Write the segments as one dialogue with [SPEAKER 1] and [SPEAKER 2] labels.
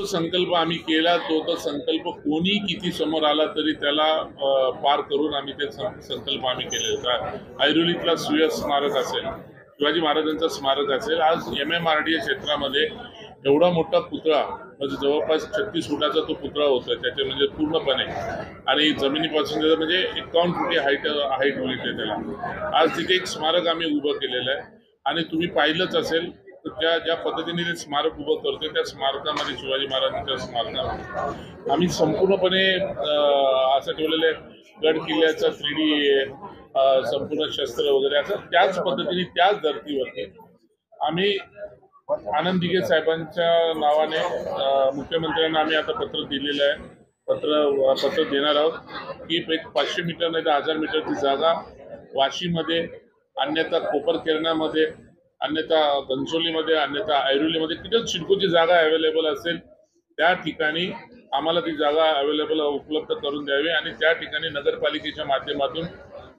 [SPEAKER 1] जो संकल्प आम्ही केला तो संकल्प कोणी किती समोर आला तरी त्याला पार करून आम्ही ते संकल्प आम्ही केले. ऐरोलीतला सुयश स्मारक असेल, शिवाजी महाराजांचं स्मारक असेल, आज MMRDA क्षेत्रामध्ये एवढा मोठा पुतळा म्हणजे जवळपास 36 फुटाचा तो पुतळा होता त्याचे म्हणजे पूर्णपणे, आणि जमिनीपासून त्याचं म्हणजे 51 फुटी हाईट होईल त्याला. आज तिथे एक स्मारक आम्ही उभं केलेलं आहे आणि तुम्ही पाहिलंच असेल ज्या पद्धतीने ते स्मारक उभं करतोय त्या स्मारकामध्ये शिवाजी महाराजांच्या स्मारकामध्ये आम्ही संपूर्णपणे असं ठेवलेलं आहे गड किल्ल्याचा 3D संपूर्ण शस्त्र वगैरे असं त्याच पद्धतीने त्याच धर्तीवरती आम्ही आनंद दिघे साहेबांच्या नावाने मुख्यमंत्र्यांना आम्ही आता पत्र दिलेलं आहे. पत्र देणार आहोत की एक 500 मीटर नाही तर 1000 मीटरची जागा वाशीमध्ये, अन्यथा कोपरखेरणामध्ये, अन्यथा घनसोलीमध्ये, अन्यथा ऐरोलीमध्ये कुठे सिडकोची जागा अवेलेबल असेल त्या ठिकाणी आम्हाला ती जागा अवेलेबल उपलब्ध करून द्यावी आणि त्या ठिकाणी नगरपालिकेच्या माध्यमातून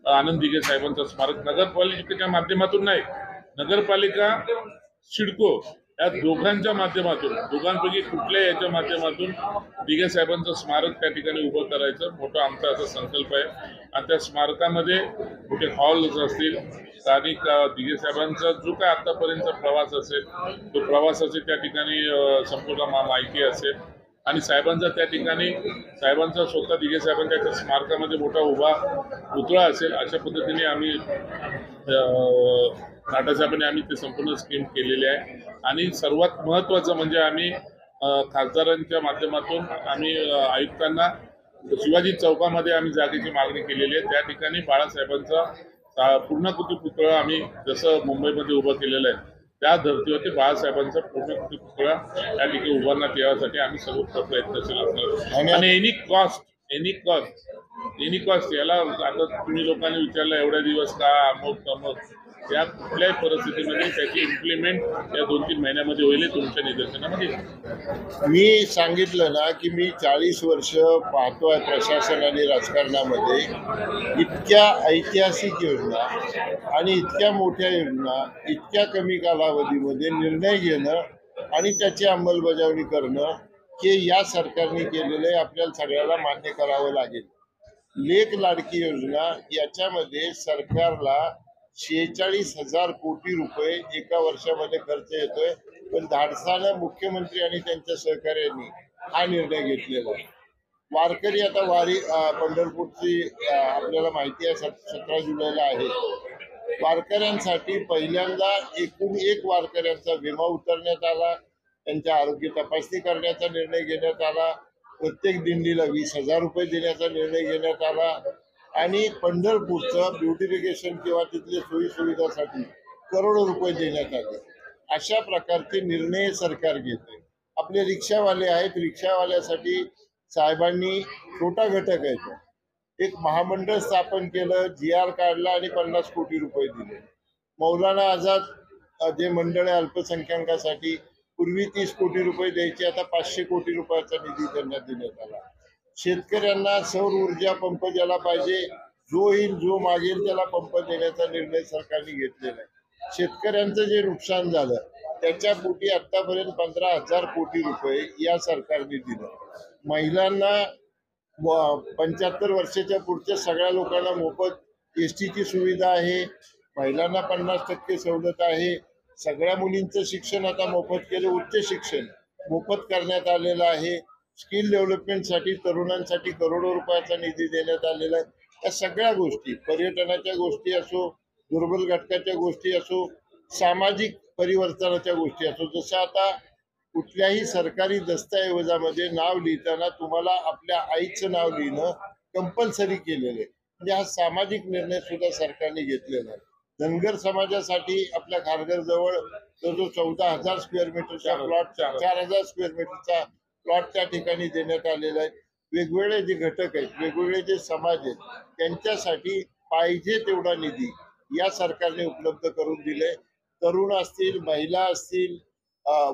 [SPEAKER 1] आनंद दिघे साहेबांचं स्मारक, नगरपालिकेच्या माध्यमातून नाही, नगरपालिका सिडको या दोघांच्या माध्यमातून, दोघांपैकी कुठल्या याच्या माध्यमातून दिघे साहेबांचं स्मारक त्या ठिकाणी उभं करायचं मोठा आमचा असा संकल्प आहे. आणि त्या स्मारकामध्ये मोठे हॉल्स असतील, स्थानिक दिघे साहेबांचा जो काय आतापर्यंतचा प्रवास असेल तो प्रवासाची त्या ठिकाणी संपूर्ण माहिती असेल आणि साहेबांचा त्या ठिकाणी साहेबांचा स्वतः दिघे साहेबांच्या त्या स्मारकामध्ये मोठा उभा पुतळा असेल अशा पद्धतीने आम्ही नाटासाहेबांनी आम्ही ते संपूर्ण स्कीम केलेली आहे. आणि सर्वात महत्त्वाचं म्हणजे आम्ही खासदारांच्या माध्यमातून आम्ही आयुक्तांना शिवाजी चौकामध्ये आम्ही जागेची मागणी केलेली आहे. त्या ठिकाणी बाळासाहेबांचा पूर्णाकृती पुतळा आम्ही जसं मुंबईमध्ये उभं केलेलं आहे त्या धर्तीवरती बाळासाहेबांचा पूर्णाकृती पुतळा त्या ठिकाणी उभारण्यात यासाठी आम्ही सर्व प्रयत्नशील असणार. आणि एनी कॉस्ट याला आता तुम्ही लोकांनी विचारलं एवढ्या दिवस का अमुक या कुठल्याही परिस्थितीमध्ये त्याची इम्प्लिमेंट या 2-3 महिन्यामध्ये होईल तुमच्या निदर्शनामध्ये.
[SPEAKER 2] मी सांगितलं ना की मी 40 वर्ष पाहतोय प्रशासन आणि राजकारणामध्ये इतक्या ऐतिहासिक योजना आणि इतक्या मोठ्या योजना इतक्या कमी कालावधीमध्ये निर्णय घेणं आणि त्याची अंमलबजावणी करणं हे या सरकारने केलेलं आहे. आपल्याला सगळ्याला मान्य करावं लागेल. लेक लाडकी योजना याच्यामध्ये सरकारला 46,000 कोटी रुपये एका वर्षामध्ये खर्च येतोय, पण धाडसानं मुख्यमंत्री आणि त्यांच्या सहकार्यांनी हा निर्णय घेतलेला आहे. वारकरी आता पंढरपूरची आपल्याला माहिती आहे 17 जुलैला आहे. वारकऱ्यांसाठी पहिल्यांदा एकूण 1 वारकऱ्यांचा विमा उतरण्यात आला, त्यांच्या आरोग्य तपासणी करण्याचा निर्णय घेण्यात आला, प्रत्येक दिंडीला 20,000 रुपये देण्याचा निर्णय घेण्यात आला आणि पंढरपूरचं ब्युटिफिकेशन किंवा तिथल्या सोयी सुविधासाठी करोडो रुपये देण्यात आले. अशा प्रकारचे निर्णय सरकार घेते. आपले रिक्षावाले आहेत, रिक्षावाल्यासाठी साहेबांनी छोटा घटक आहे एक महामंडळ स्थापन केलं, GR काढला आणि 50 कोटी रुपये दिले. मौलाना आझाद जे मंडळ आहे अल्पसंख्याकांसाठी पूर्वी 30 कोटी रुपये द्यायचे, आता 500 कोटी रुपयाचा निधी त्यांना देण्यात आला. शेतकऱ्यांना सौर ऊर्जा पंप ज्याला पाहिजे, जो येईल जो मागेल त्याला पंप देण्याचा निर्णय सरकारने घेतलेला आहे. शेतकऱ्यांचं जे नुकसान झालं त्याच्या पोटी आतापर्यंत 15,000 कोटी रुपये या सरकारने दिलं. महिलांना 75 वर्षाच्या पुढच्या सगळ्या लोकांना मोफत STची सुविधा आहे. महिलांना 50% सवलत आहे. सगळ्या मुलींचं शिक्षण आता मोफत केलं, उच्च शिक्षण मोफत करण्यात आलेलं आहे. स्किल डेव्हलपमेंटसाठी तरुणांसाठी करोडो रुपयाचा निधी देण्यात आलेला आहे. या सगळ्या गोष्टी, पर्यटनाच्या गोष्टी असो, दुर्बल घटकाच्या गोष्टी असो, सामाजिक परिवर्तनाच्या गोष्टी असो, जसं आता कुठल्याही सरकारी दस्तऐवजामध्ये नाव लिहिताना तुम्हाला आपल्या आईचं नाव लिहिणं कंपल्सरी केलेलं आहे. म्हणजे हा सामाजिक निर्णय सुद्धा सरकारने घेतलेला आहे. धनगर समाजासाठी आपल्या खारघरजवळ जो 14,000 स्क्वेअर मीटरचा प्लॉट, 4,000 स्क्वेअर मीटरचा प्लॉट त्या ठिकाणी देण्यात आलेला आहे. वेगवेगळे जे घटक आहेत, वेगवेगळे जे समाज आहेत, त्यांच्यासाठी पाहिजे तेवढा निधी या सरकारने उपलब्ध करून दिले. तरुण असतील, महिला असतील,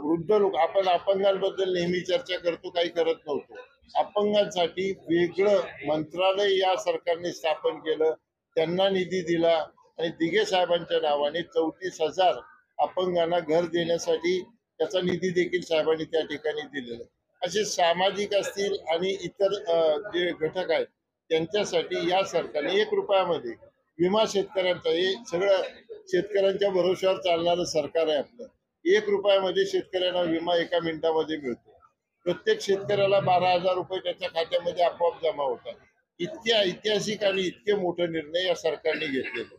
[SPEAKER 2] वृद्ध लोक, आपण अपंगांबद्दल नेहमी चर्चा करतो, काही करत नव्हतो. अपंगांसाठी वेगळं मंत्रालय या सरकारने स्थापन केलं, त्यांना निधी दिला आणि दिघे साहेबांच्या नावाने 34,000 अपंगांना घर देण्यासाठी त्याचा निधी देखील साहेबांनी त्या ठिकाणी दिलेला. असे सामाजिक असतील आणि इतर जे घटक आहेत त्यांच्यासाठी या सरकारने 1 रुपयामध्ये विमा शेतकऱ्यांचा, हे सगळं शेतकऱ्यांच्या भरोश्यावर चालणारं सरकार आहे आपलं. 1 रुपयामध्ये शेतकऱ्यांना विमा 1 मिनिटामध्ये मिळतो. प्रत्येक शेतकऱ्याला 12,000 रुपये त्याच्या खात्यामध्ये आपोआप जमा होतात. इतके ऐतिहासिक आणि इतके मोठे निर्णय या सरकारने घेतलेले.